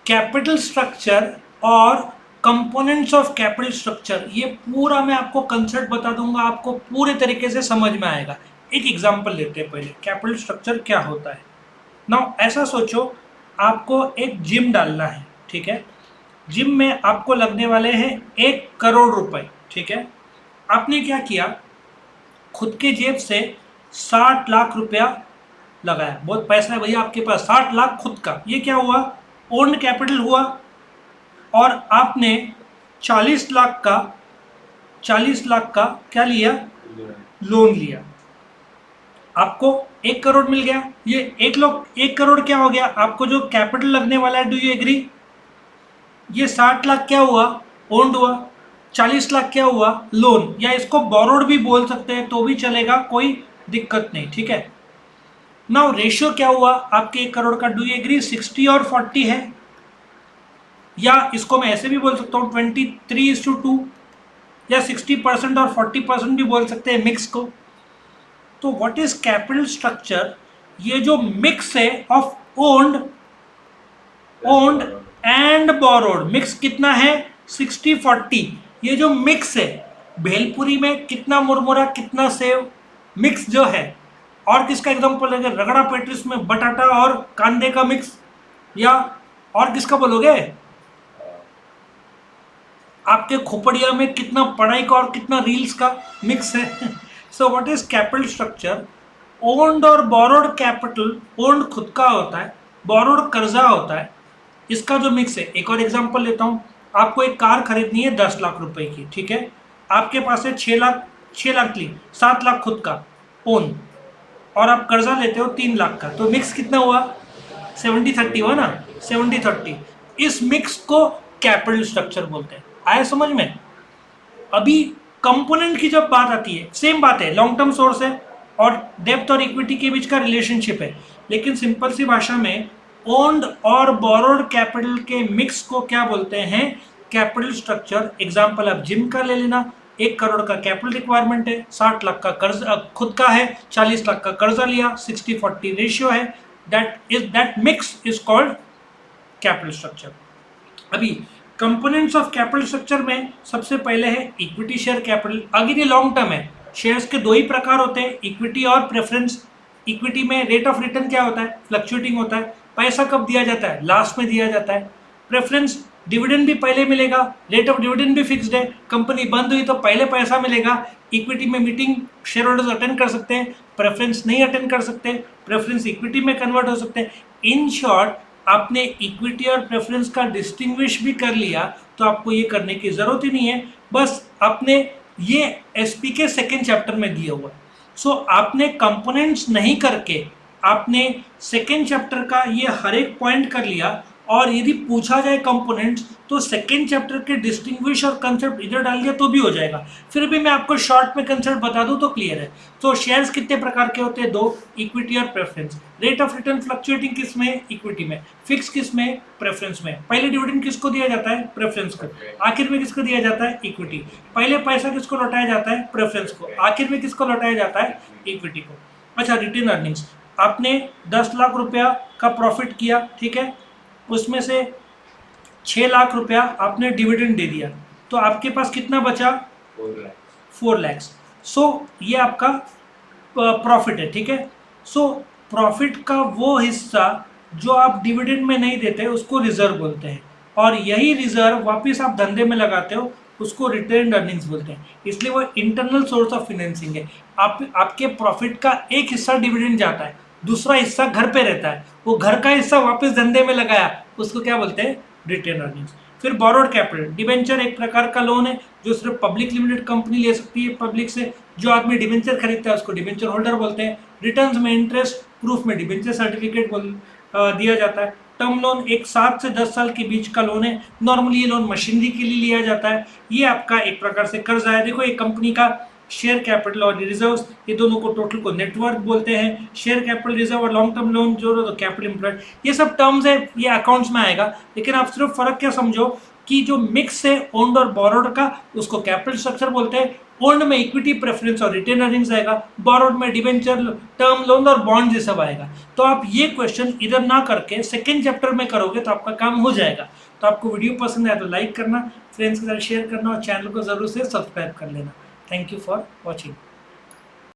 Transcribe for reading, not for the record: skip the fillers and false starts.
Capital structure और components of capital structure, ये पूरा मैं आपको कंसेप्ट बता दूंगा, आपको पूरे तरीके से समझ में आएगा। एक एग्जांपल लेते हैं पहले, कैपिटल स्ट्रक्चर क्या होता है। नाउ ऐसा सोचो, आपको एक जिम डालना है, ठीक है। जिम में आपको लगने वाले हैं 1 करोड़ रुपए, ठीक है। आपने क्या किया, खुद के जेब से 60 लाख रुपया लगाया। बहुत पैसा है भैया आपके पास, 60 लाख खुद का। ये क्या हुआ, ओन्ड कैपिटल हुआ। और आपने 40 लाख का 40 लाख का क्या लिया, लोन लिया। आपको 1 करोड़ मिल गया। ये 1 करोड़ क्या हो गया, आपको जो कैपिटल लगने वाला है, डू यू एग्री। ये 60 लाख क्या हुआ, ओन्ड हुआ। 40 लाख क्या हुआ, लोन, या इसको बोरोड भी बोल सकते हैं तो भी चलेगा, कोई दिक्कत नहीं, ठीक है। नाउ रेशियो क्या हुआ आपके 1 करोड़ का, डू यू एग्री, 60 और 40 है। या इसको मैं ऐसे भी बोल सकता हूँ 23:2, या 60% और 40% भी बोल सकते हैं मिक्स को। तो व्हाट इज कैपिटल स्ट्रक्चर, ये जो मिक्स है of owned and borrowed, mix कितना है 60-40। ये जो मिक्स है, भेलपुरी में कितना मुरमुरा कितना सेव, मिक्स जो है। और किसका एग्जांपल है, रगड़ा पेटिस में बटाटा और कांदे का मिक्स, या और किसका बोलोगे, आपके खोपड़िया में कितना पढ़ाई का और कितना रील्स का मिक्स है। So what is capital structure, owned और बोरोड कैपिटल, ओन्ड खुद का होता है, बोरोड कर्जा होता है, इसका जो मिक्स है। एक और एग्जांपल लेता हूँ, आपको एक कार खरीदनी है 10 लाख रुपए की, ठीक है। आपके पास है 6 लाख ली, 7 लाख खुद का ओन, और आप कर्जा लेते हो 3 लाख का, तो मिक्स कितना हुआ, 70-30 हुआ ना, 70-30। इस मिक्स को कैपिटल स्ट्रक्चर बोलते हैं। आया समझ में। अभी कंपोनेंट की जब बात आती है, सेम बात है, लॉन्ग टर्म सोर्स है और डेब्ट और इक्विटी के बीच का रिलेशनशिप है, लेकिन सिंपल सी भाषा में ओन्ड और बोरोड कैपिटल के मिक्स को क्या बोलते हैं, कैपिटल स्ट्रक्चर। एग्जांपल आप जिम का ले लेना, 1 करोड़ का कैपिटल रिक्वायरमेंट है, 60 लाख का कर्ज खुद का है, 40 लाख का कर्जा लिया, 60-40 रेशियो है, that mix is called capital structure. अभी कंपोनेंट्स ऑफ कैपिटल स्ट्रक्चर में सबसे पहले है इक्विटी शेयर कैपिटल। अगर ये लॉन्ग टर्म है, शेयर्स के दो ही प्रकार होते हैं, इक्विटी और प्रेफरेंस। इक्विटी में रेट ऑफ रिटर्न क्या होता है, फ्लक्चुएटिंग होता है, पैसा कब दिया जाता है, लास्ट में दिया जाता है। प्रेफरेंस, डिविडेंड भी पहले मिलेगा, रेट ऑफ डिविडेंड भी फिक्स्ड है, कंपनी बंद हुई तो पहले पैसा मिलेगा। इक्विटी में मीटिंग शेयर होल्डर्स अटेंड कर सकते हैं, प्रेफरेंस नहीं अटेंड कर सकते, प्रेफरेंस इक्विटी में कन्वर्ट हो सकते हैं। इन शॉर्ट, आपने इक्विटी और प्रेफरेंस का डिस्टिंग्विश भी कर लिया, तो आपको ये करने की जरूरत ही नहीं है, बस आपने ये एसपी के सेकेंड चैप्टर में दिया हुआ है। सो आपने कंपोनेंट्स नहीं करके आपने सेकेंड चैप्टर का ये हर एक पॉइंट कर लिया, और यदि पूछा जाए कंपोनेंट्स तो सेकेंड चैप्टर के डिस्टिंग्विश और कंसेप्ट इधर डाल दिया तो भी हो जाएगा। फिर भी मैं आपको शॉर्ट में कंसेप्ट बता दूं तो क्लियर है। तो शेयर्स कितने प्रकार के होते हैं, दो, इक्विटी और preference. Rate of return fluctuating किस में, इक्विटी में, फिक्स किस में, प्रेफरेंस में। पहले डिविडेंड किसको दिया जाता है, प्रेफरेंस को, आखिर में किसको दिया जाता है, इक्विटी। पहले पैसा किसको लौटाया जाता है, प्रेफरेंस को, आखिर में किसको लौटाया जाता है, इक्विटी को। अच्छा, रिटेन अर्निंग्स, आपने 10 लाख रुपया का प्रॉफिट किया, ठीक है, उसमें से 6 लाख रुपया आपने डिविडेंड दे दिया, तो आपके पास कितना बचा, 4 लाख। सो ये आपका प्रॉफिट है, ठीक है। सो प्रॉफिट का वो हिस्सा जो आप डिविडेंड में नहीं देते उसको रिजर्व बोलते हैं, और यही रिजर्व वापस आप धंधे में लगाते हो उसको रिटेन अर्निंग्स बोलते हैं। इसलिए वो इंटरनल सोर्स ऑफ फाइनेंसिंग है। आपके प्रॉफिट का एक हिस्सा डिविडेंड जाता है, दूसरा हिस्सा घर पे रहता है, वो घर का हिस्सा वापस धंधे में लगाया, उसको क्या बोलते हैं, रिटेन अर्निंग्स। फिर बोरोड कैपिटल, डिबेंचर एक प्रकार का लोन है जो सिर्फ पब्लिक लिमिटेड कंपनी ले सकती है पब्लिक से। जो आदमी डिबेंचर खरीदता है उसको डिबेंचर होल्डर बोलते हैं। रिटर्न्स में इंटरेस्ट प्रूफ में डिबेंचर सर्टिफिकेट दिया जाता है। टर्म लोन एक 7 से 10 साल के बीच का लोन है। नॉर्मली ये लोन मशीनरी के लिए लिया जाता है। ये आपका एक प्रकार से कर्जा है। देखो, एक कंपनी का शेयर कैपिटल और रिजर्व्स, ये दोनों को टोटल को नेटवर्थ बोलते हैं। शेयर कैपिटल, रिजर्व और लॉन्ग टर्म लोन जो कैपिटल एम्प्लॉयड, ये सब टर्म्स है, ये अकाउंट्स में आएगा। लेकिन आप सिर्फ फर्क क्या समझो, कि जो मिक्स है ओन्ड और बोरोड का उसको कैपिटल स्ट्रक्चर बोलते हैं। ओन्ड में इक्विटी प्रेफरेंस और रिटेन अर्निंग्स आएगा, बोरोड में डिवेंचर, टर्म लोन और बॉन्ड ये सब आएगा। तो आप ये क्वेश्चन इधर ना करके सेकेंड चैप्टर में करोगे तो आपका काम हो जाएगा। तो आपको वीडियो पसंद आया तो लाइक करना, फ्रेंड्स के साथ शेयर करना और चैनल को जरूर से सब्सक्राइब कर लेना। Thank you for watching.